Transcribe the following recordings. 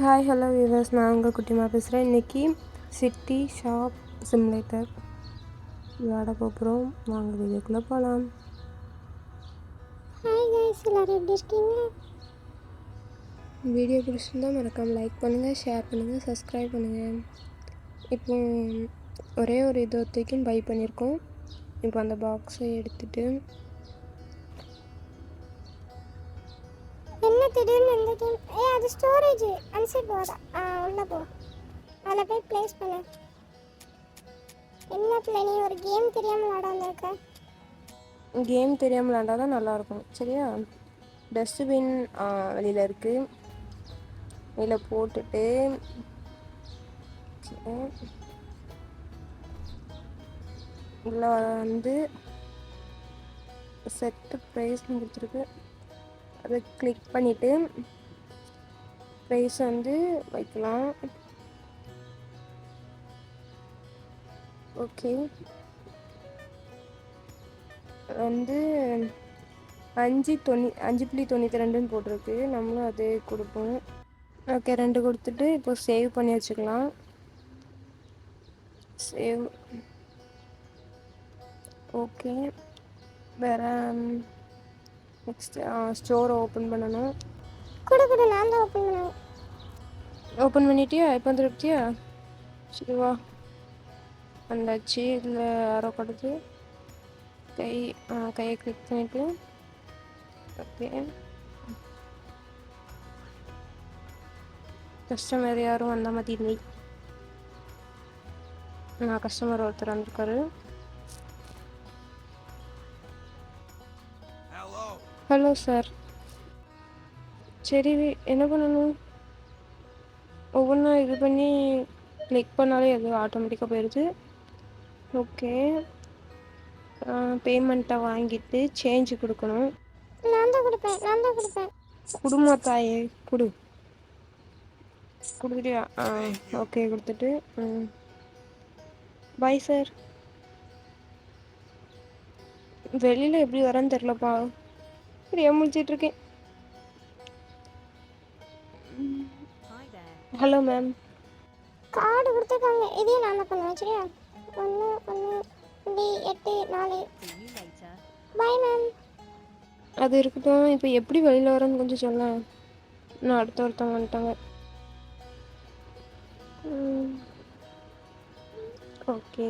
Hi hello viewers, நான் உங்கள் குட்டிமா பேசுகிறேன். இன்றைக்கி சிட்டி ஷாப் சிமுலேட்டர் விளையாட போகிறோம். வாங்க வீடியோக்குள்ளே போகலாம். ஹாய் கைஸ், எல்லாரும் எப்படி இருக்கீங்க? வீடியோ பிடிச்சிருந்தால் மறக்காமல் லைக் பண்ணுங்கள், ஷேர் பண்ணுங்கள், சப்ஸ்கிரைப் பண்ணுங்கள். இப்போ ஒரே ஒரு இதோத்தைக்கும் பை பண்ணியிருக்கோம். இப்போ அந்த பாக்ஸை எடுத்துகிட்டு என்ன திடீர்னு இந்த கேம்? அது ஸ்டோரேஜ் அன்செட் போட உள்ள போ, அதில் போய் ப்ளேஸ் பண்ண. என்ன பிள்ளை, நீ ஒரு கேம் தெரியாமல் விளாட வந்திருக்க? கேம் தெரியாமல் விளாண்டா தான் நல்லாயிருக்கும், சரியா? டஸ்ட்பின் வெளியில் இருக்குது, வெளியில் போட்டுட்டு இதில் வந்து செட்டு ப்ரைஸ்னு கொடுத்துருக்கு. அதை கிளிக் பண்ணிவிட்டு ப்ரைஸ் வந்து வைக்கலாம். ஓகே, வந்து 5.92 போட்டிருக்கு. நம்மளும் அதே கொடுப்போம். ஓகே, 2 கொடுத்துட்டு இப்போ சேவ் பண்ணி வச்சுக்கலாம். சேவ். ஓகே, வேறு நெக்ஸ்ட்டு ஸ்டோரை ஓப்பன் பண்ணணும். கூட நான் தான் ஓப்பன் பண்ணுவேன். ஓப்பன் பண்ணிட்டியா? இப்போ வந்துருக்கியா? சரி வா, வந்தாச்சு. இதில் யாரோ கொடுத்து கையை கிளிக் பண்ணிவிட்டு ஓகே, கஸ்டமர் யாரும் வந்த மாதிரி இல்லை. கஸ்டமர் ஒருத்தர் வந்திருக்காரு. Hello sir. சரி, என்ன பண்ணணும்? ஒவ்வொன்றா இது பண்ணி கிளிக் பண்ணாலே அது ஆட்டோமேட்டிக்காக போயிடுது. ஓகே, பேமெண்ட்டை வாங்கிட்டு சேஞ்சு கொடுக்கணும். நான் தான் கொடுப்பேன். குடும்ப தாயே கொடுத்துட்டியா? ஓகே, கொடுத்துட்டு பாய் சார். வெளியில் எப்படி வரேன்னு தெரிலப்பா, சரியா முடிச்சிட்ருக்கேன். Hello ma'am. கார்டு கொடுத்துருக்காங்க, இதையும் நான் தான் பண்ணுவேன், சரியா? 1 1 8 4. Bye ma'am. அது இருக்கட்டும், இப்போ எப்படி வெளியில் வரேன்னு கொஞ்சம் சொல்ல. நான் ஒருத்தவங்க வந்துட்டாங்க. ஓகே,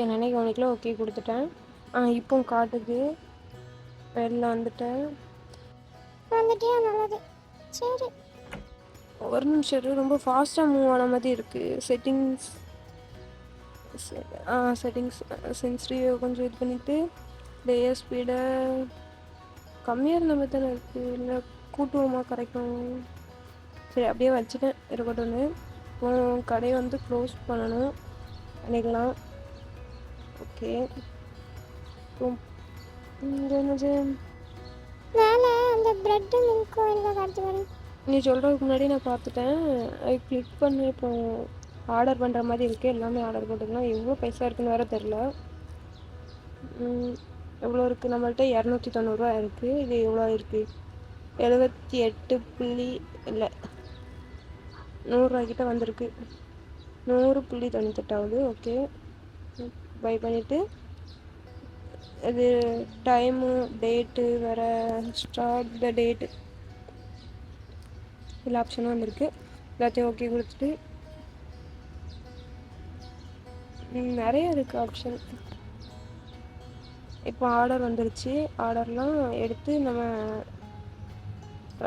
என்னென்ன கவனிக்கல. ஓகே கொடுத்துட்டேன். இப்போ காட்டுது வெளில வந்துட்டேன். வந்துட்டியா? நல்லது. சரி, ஒரு நிமிஷம், ரொம்ப ஃபாஸ்ட்டாக மூவ் ஆன மாதிரி இருக்குது. செட்டிங்ஸ் சென்சிட்டிவ் கொஞ்சம் இது பண்ணிவிட்டு லேயர் ஸ்பீடை கம்மியாக இருந்த மாதிரி தானே இருக்குது, இல்லை கூட்டுவோமா கரெக்டும்? சரி, அப்படியே வச்சுட்டேன், இருக்கட்டும். இப்போ கடையை வந்து க்ளோஸ் பண்ணிக்கலாம். ஓகே, என்னது மேலே அந்த ப்ரெட்டு மில்க்கும் எல்லாம் காட்டு வரேன். நீ சொல்கிறதுக்கு முன்னாடி நான் பார்த்துட்டேன். அது கிளிக் பண்ணி இப்போ ஆர்டர் பண்ணுற மாதிரி இருக்குது. எல்லாமே ஆர்டர் போட்டுக்கலாம். எவ்வளோ பைசா இருக்குன்னு வேறு தெரில. எவ்வளோ இருக்குது நம்மள்ட்ட? 290 இருக்குது. இது எவ்வளோ இருக்குது? 78 புள்ளி இல்லை 100 கிட்ட வந்திருக்கு. 100.98 ஓகே, பை பண்ணிவிட்டு இது டைமு டேட்டு வேறு ஸ்டார்ட் த டேட்டு எல்லா ஆப்ஷனும் வந்துருக்கு. எல்லாத்தையும் ஓகே கொடுத்துட்டு நிறைய இருக்குது ஆப்ஷன். இப்போ ஆர்டர் வந்துருச்சு. ஆர்டர்லாம் எடுத்து நம்ம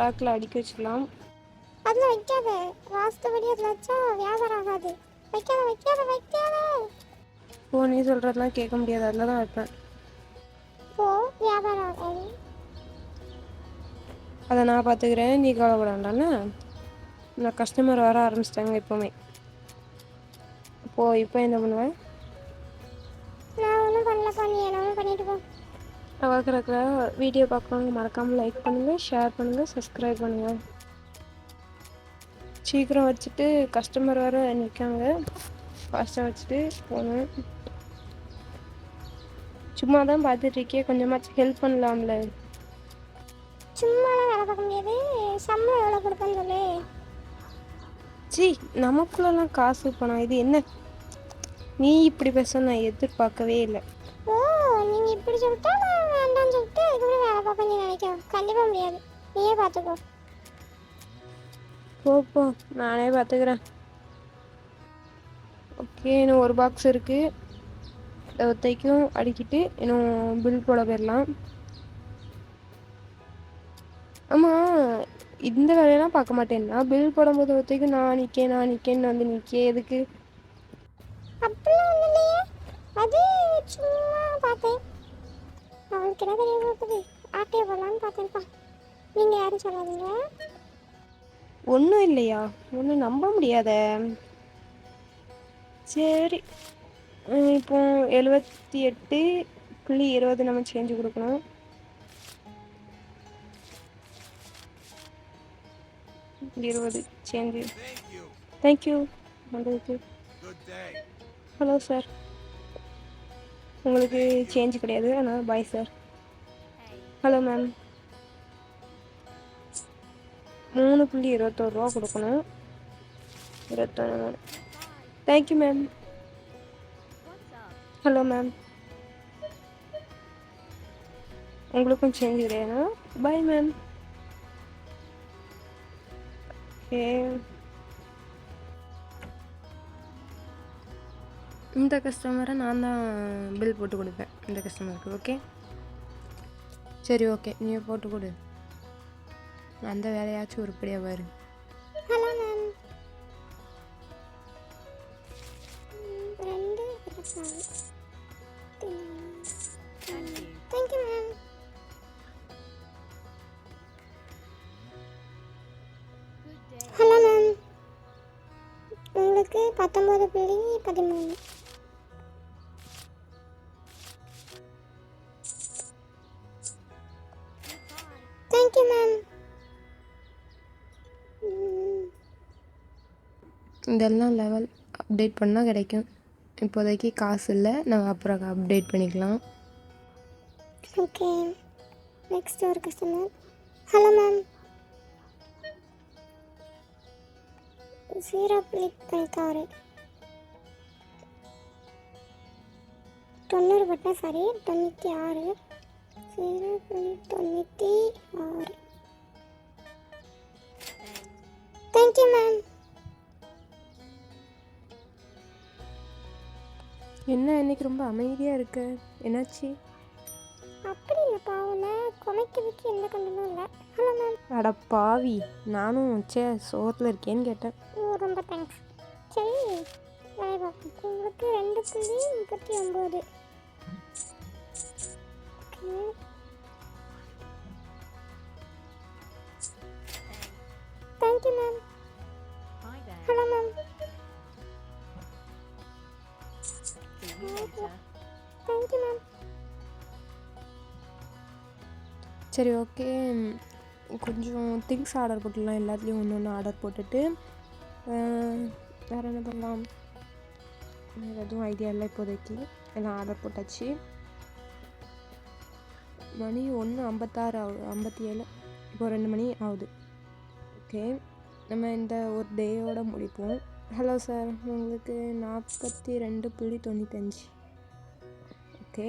ரேக்கில் அடுக்கி வச்சுக்கலாம். அதில் வைக்காத, வாஸ்துபடி அதில் வச்சா வியாபாரம் ஆகாது. வைக்காத. இப்போ நீ சொல்கிறதெல்லாம் கேட்க முடியாது, அதில் தான் வைப்பேன். இப்போ வியாபாரம் ஆகாது. அதை நான் பார்த்துக்கிறேன், நீ கவலைப்பட வேண்டாம்ண்ணா. நான் கஸ்டமர் வர ஆரம்பிச்சிட்டாங்க எப்போவுமே. இப்போ என்ன பண்ணுவேன்? நான் ஒன்றும் பண்ணலப்பா, நீ எல்லாமே பண்ணிட்டு போ. பார்க்குறக்க வீடியோ பார்க்குறவங்க மறக்காமல் லைக் பண்ணுங்கள், ஷேர் பண்ணுங்கள், சப்ஸ்கிரைப் பண்ணுங்கள். சீக்கிரம் வச்சுட்டு கஸ்டமர் வர நிற்காங்க. ஃபாஸ்ட்டாக வச்சுட்டு போகணும். சும்மா தான் பார்த்துட்ருக்கே, கொஞ்சமாச்சும் ஹெல்ப் பண்ணலாம்ல. சும்மாலாம் வேலை பார்க்க முடியாது. சம்பளம் எவ்வளோ கொடுப்பேன்னு சொல்லு. ஜி நமக்குள்ளலாம் காசு பணம் இது என்ன? நீ இப்படி பேச நான் எதிர்பார்க்கவே இல்லை. ஓ நீங்கள் இப்படி சொல்லிட்டா நான் வேண்டாம்னு சொல்லிட்டு அதுக்கப்புறம் வேலை பார்ப்பேன்னு நினைக்கிறேன். கண்டிப்பாக முடியாது, நீயே பார்த்துக்கோ. போ நானே பார்த்துக்கிறேன். ஓகே, இன்னும் ஒரு பாக்ஸ் இருக்குது. ஒத்தைக்கும் அடிக்கிட்டு இன்னும் பில் போட போயிடலாம். ஆமாம், இந்த வேலையெல்லாம் பார்க்க மாட்டேன்னா பில் போடும்போது ஒத்தைக்கும் நான் நிற்கேன்னு வந்து நிற்கே எதுக்கு? அப்படிலாம் ஒன்றும் இல்லையே, அது சும்மா பார்த்தேன். அவளுக்கு என்ன தெரிய போகுது, ஆட்டையை போடலான்னு பார்த்தேன்ப்பா. நீங்கள் யாரும் சொல்லாதீங்க. ஒன்றும் இல்லையா? ஒன்றும் நம்ப முடியாத. சரி, இப்போ 78.20 நம்ம சேஞ்சு கொடுக்கணும். இருபது சேஞ்சு. தேங்க்யூ வந்ததுக்கு. ஹலோ சார், உங்களுக்கு சேஞ்ச் கிடையாது, ஆனால் பாய் சார். ஹலோ மேம், 3.21 கொடுக்கணும். 21. Thank you ma'am. ஹலோ மேம், உங்களுக்கும் சேஞ்ச் கிடையாது, பாய் மேம். ஓகே, இந்த கஸ்டமரை நான் தான் பில் போட்டு கொடுப்பேன் இந்த கஸ்டமருக்கு. ஓகே சரி, ஓகே நீ போட்டு கொடு. அந்த வேலையாச்சும் உருப்படியாக பாரு. Hello ma'am, 2 thank you ma'am. Hello ma'am, உங்களுக்கு 19.13. Thank you ma'am. இதெல்லாம் லெவல் அப்டேட் பண்ணால் கிடைக்கும். இப்போதைக்கு காசு இல்லை, நம்ம அப்புறம் அப்டேட் பண்ணிக்கலாம். ஓகே, நெக்ஸ்ட் ஒரு கஸ்டமர். ஹலோ மேம், 0.16 90 பட்டா சாரி 96 0.96. Thank you ma'am. என்ன இன்னைக்கு ரொம்ப அமைதியாக இருக்கு, என்னாச்சு? அப்படி இல்லை பாவல, குறைக்கிறதுக்கு எந்த கண்டனும் இல்லை. Hello ma'am. அட பாவி, நானும் சோகத்தில் இருக்கேன்னு கேட்டேன். ஓ ரொம்ப தேங்க்ஸ். சரி வேலை பார்ப்போம். உங்களுக்கு 2.39. Okay, thank you ma'am. Hello ma'am. Thank you ma'am. சரி ஓகே, கொஞ்சம் திங்ஸ் ஆர்டர் போட்டுடலாம். எல்லாத்துலேயும் ஒன்று ஆர்டர் போட்டுட்டு வேறு என்ன பண்ணலாம்? வேறு எதுவும் ஐடியா இல்லை இப்போதைக்கு. எல்லாம் ஆர்டர் போட்டாச்சு. மணி 1:56 ஆகுது, 57. இப்போ 2 மணி ஆகுது. ஓகே, நம்ம இந்த ஒரு டேயோட முடிப்போம். ஹலோ சார், உங்களுக்கு 42.95. ஓகே,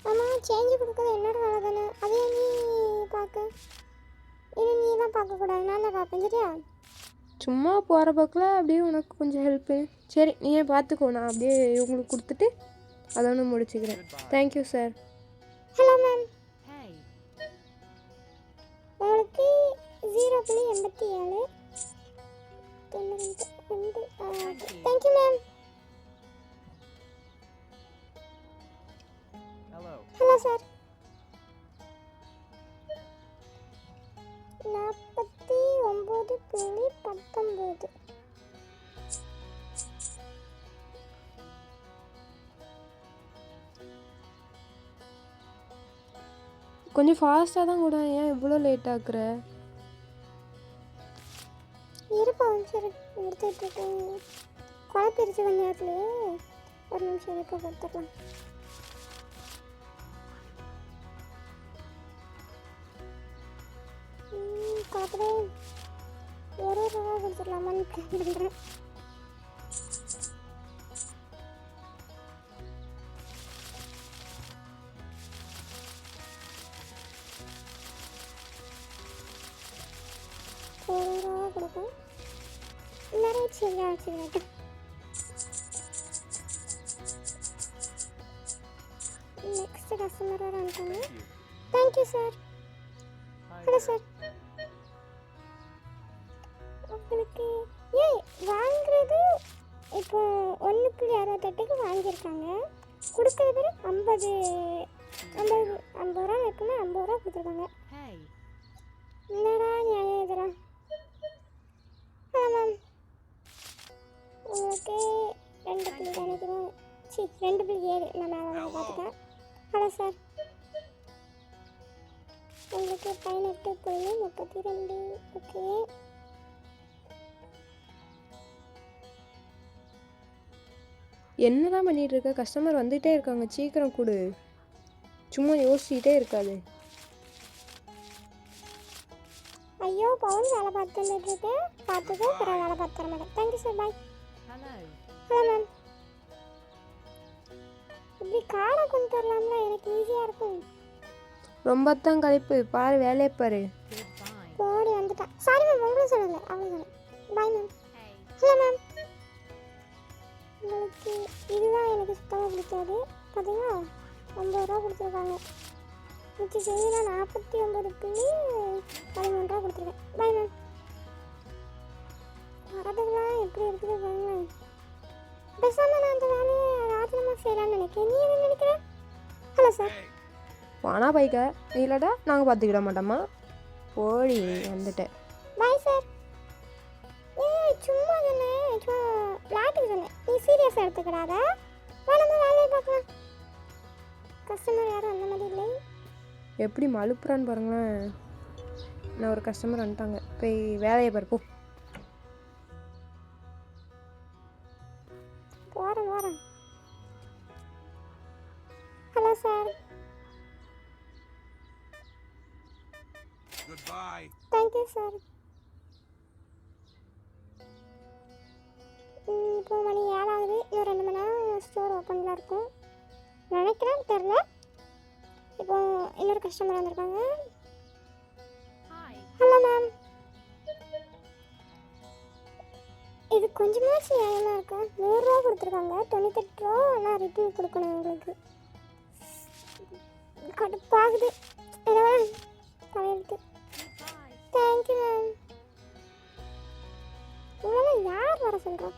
ஆமாம், சேஞ்சு கொடுக்குறது என்னோட வேலை தானே, அதே நீ பார்க்க. இனி நீ தான் பார்க்கக்கூடாது, நான் தான் பார்ப்பேன். சரியா? சும்மா போகிற பக்கில் அப்படியே உனக்கு கொஞ்சம் ஹெல்ப்பு. சரி நீயே பார்த்துக்கோ, நான் அப்படியே உங்களுக்கு கொடுத்துட்டு அதோட முடிச்சுக்கிறேன். Thank you sir. ஹலோ மேம், உங்களுக்கு 0.87. Thank you ma'am. Hello sir, 49.19. கொஞ்சம் ஃபாஸ்ட்டாக தான் கூட, ஏன் இவ்வளோ லேட் ஆக்குற? இருப்பா ஒரு நிமிஷம் எடுத்துகிட்டு இருக்கேன். குழப்பிருச்சு கொஞ்ச நேரத்துலேயே. ஒரு நிமிஷம் இருக்க கொடுத்துக்கலாம். குழப்பதே ஒரு ரூபா கொடுத்துடலாமான்னு கேட்குறேன். ஒரு ரூபா கொடுப்பேன். நிறைய வச்சுக்கிட்டேன். நெக்ஸ்ட் கஸ்டமர் வர வந்துட்டாங்க. Thank you sir. Hello sir. உங்களுக்கு வாங்குறது இப்போ 1.68க்கு வாங்கியிருக்காங்க. கொடுக்குறது பேர் 50 ரூபா இருக்குன்னா 50 ரூபா கொடுத்துருக்காங்க. என்னடா நியாயம் இதெல்லாம்? ஹலோ மேம், உங்களுக்கு 2.7 நான் மேலே பார்த்துட்டேன். ஹலோ சார், உங்களுக்கு 18.32. ஓகே, என்னதான் பண்ணிகிட்டு இருக்க? கஸ்டமர் வந்துகிட்டே இருக்காங்க, சீக்கிரம் கொடு. சும்மா யோசிச்சுட்டே இருக்காது. ஐயோ பவுன் வேலை பார்த்துட்டு இருக்கு. பார்த்துட்டு பிறகு வேலை பார்த்து தர மாட்டேன். தேங்க்யூ சார், பாய். ஹலோ மேம், இப்படி கார்டை கொண்டு வரலாம்ல, எனக்கு ஈஸியாக இருக்கும். ரொம்ப தான் கழிப்பு, பாரு வேலையை பாரு. போடி வந்துட்டேன். சாரி மேம், உங்களும் சொல்லலை, அவங்க சொன்னேன். பாய் மேம். ஹலோ மேம், உங்களுக்கு இதுதான் எனக்கு சுத்தமாக பிடிக்காது. பார்த்தீங்களா, 50 ரூபா கொடுத்துருக்காங்க. மிச்ச செய்தியில் 49.13 ரூபா கொடுத்துருக்கேன். Bye ma'am. வரதுக்கெல்லாம் எப்படி இருக்குது பாருங்களேன். பேசாமல் நான் அந்த வேலையை ராஜினாமா செய்யலான்னு நினைக்கிறேன். நீ என்ன நினைக்கிற? Hello sir. வானா பைக்க இல்லைடா, நாங்கள் பார்த்துக்கிட மாட்டோமா. போடி வந்துட்டேன். Bye sir. சும்மா தானே, சும்மா விளையாட்டுக்கு சொன்னேன். நீ சீரியஸாக எடுத்துக்கிறாத. நம்ம வேலையை பார்க்கலாம். கஸ்டமர் யாரும் அந்த மாதிரி இல்லை. எப்படி மழுப்புறான்னு பாருங்களேன். நான் ஒரு கஸ்டமர் வந்துட்டாங்க, போய் வேலையை பாரு போ. போகிறேன். Hello sir. Thank you sir. இப்போ மணி 7 ஆகுது. இன்னும் 2 மணி நேரம் ஸ்டோர் ஓப்பனில் இருக்கும் நினைக்கிறேன், தெரில. இப்போ இன்னொரு கஸ்டமர் வந்திருக்காங்க. ஹலோ மேம், இது கொஞ்சமாச்சு நியாயமாக இருக்கா? 100 ரூபா கொடுத்துருக்காங்க, 98 ரூபா ஆனால் ரிட்டர்ன் கொடுக்கணும் உங்களுக்கு. கடுப்பாகுது. என்ன தலையெழுத்து. Thank you ma'am. உங்களால் யார் வர சொல்கிறோம்?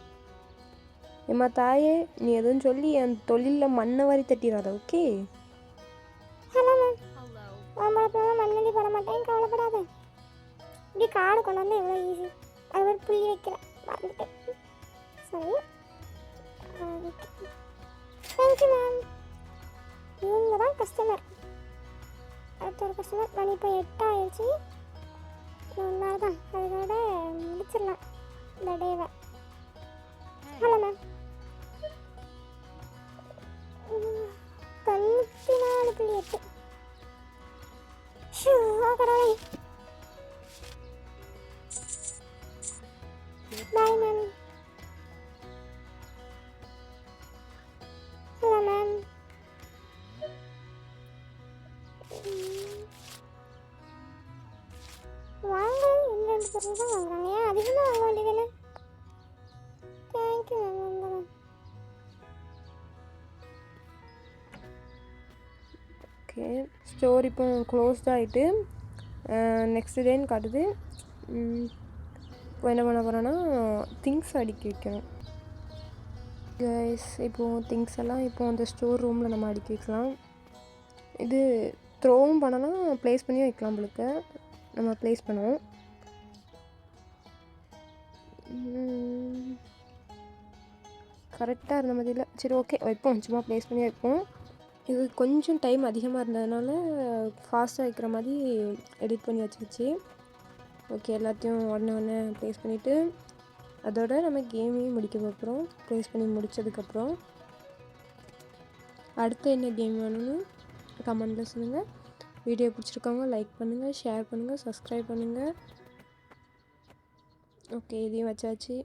ஏம்மா தாயே, நீ எதுவும் சொல்லி என் தொழிலில் மண்ணை வாரி தட்டிடாத, ஓகே? Hello ma'am. ஆம்பளை மண்ணடி போட மாட்டேன், கவலைப்படாத. இப்படி கார்டு கொண்டு வந்து எவ்வளோ ஈஸி. அது ஒரு புள்ளி வைக்கிறேன், மறந்துட்டேன். சரி, தேங்க்யூ மேம். இவங்க தான் கஸ்டமர். அடுத்த ஒரு கஸ்டமர். மணி இப்போ 8 ஆயிடுச்சு. ஒன்றால் தான், அதோட முடிச்சிடலாம் இந்த டேவை. Hello ma'am. 94.8. ஷூ கடவுளே. Bye ma'am. Hello ma'am. வாங்க, 2 பொருள் தான் வாங்குறாங்க. ஏன் அதிகமாக வாங்க வேண்டியதுன்னு? Thank you ma'am. வந்துடுறேன். ஓகே, ஸ்டோர் இப்போ க்ளோஸ்ட் ஆகிட்டு நெக்ஸ்ட் டேன்னு காட்டுது. இப்போ என்ன பண்ண போகிறேன்னா திங்ஸ் அடுக்கி வைக்கணும் கைஸ். இப்போது திங்ஸ் எல்லாம் இப்போ அந்த ஸ்டோர் ரூமில் நம்ம அடுக்கி வைக்கலாம். இது த்ரோவும் பண்ணலாம், ப்ளேஸ் பண்ணி வைக்கலாம். உங்களுக்கு நம்ம ப்ளேஸ் பண்ணுவோம். கரெக்டாக இருந்த மாதிரி இல்லை. சரி ஓகே, வைப்போம். சும்மா ப்ளேஸ் பண்ணி வைப்போம். இது கொஞ்சம் டைம் அதிகமாக இருந்ததுனால ஃபாஸ்ட்டாக வைக்கிற மாதிரி எடிட் பண்ணி வச்சுருச்சு. ஓகே, எல்லாத்தையும் உடனே ப்ளேஸ் பண்ணிவிட்டு அதோட நம்ம கேமையும் முடிக்க போகிறோம். ப்ளேஸ் பண்ணி முடித்ததுக்கப்புறம் அடுத்து என்ன கேம் வேணும்னு கமெண்ட்டில் சொல்லுங்கள். வீடியோ பிடிச்சிருக்கவங்க லைக் பண்ணுங்கள், ஷேர் பண்ணுங்கள், சப்ஸ்கிரைப் பண்ணுங்கள். ஓகே, இதையும் வச்சாச்சு.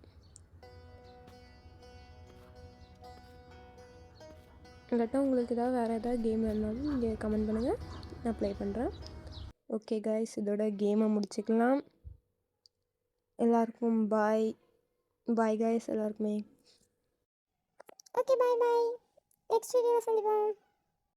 இல்லாட்டா உங்களுக்கு வேறு ஏதாவது கேம் வேணுனாலும் நீங்கள் கமெண்ட் பண்ணுங்கள், நான் ப்ளே பண்ணுறேன். ஓகே கைஸ், இதோட கேமை முடிச்சுக்கலாம். எல்லாருக்கும் பாய். பாய் கைஸ் எல்லாருக்குமே. ஓகே, பாய் பாய். நெக்ஸ்ட் வீடியோவில் சந்திப்போம்.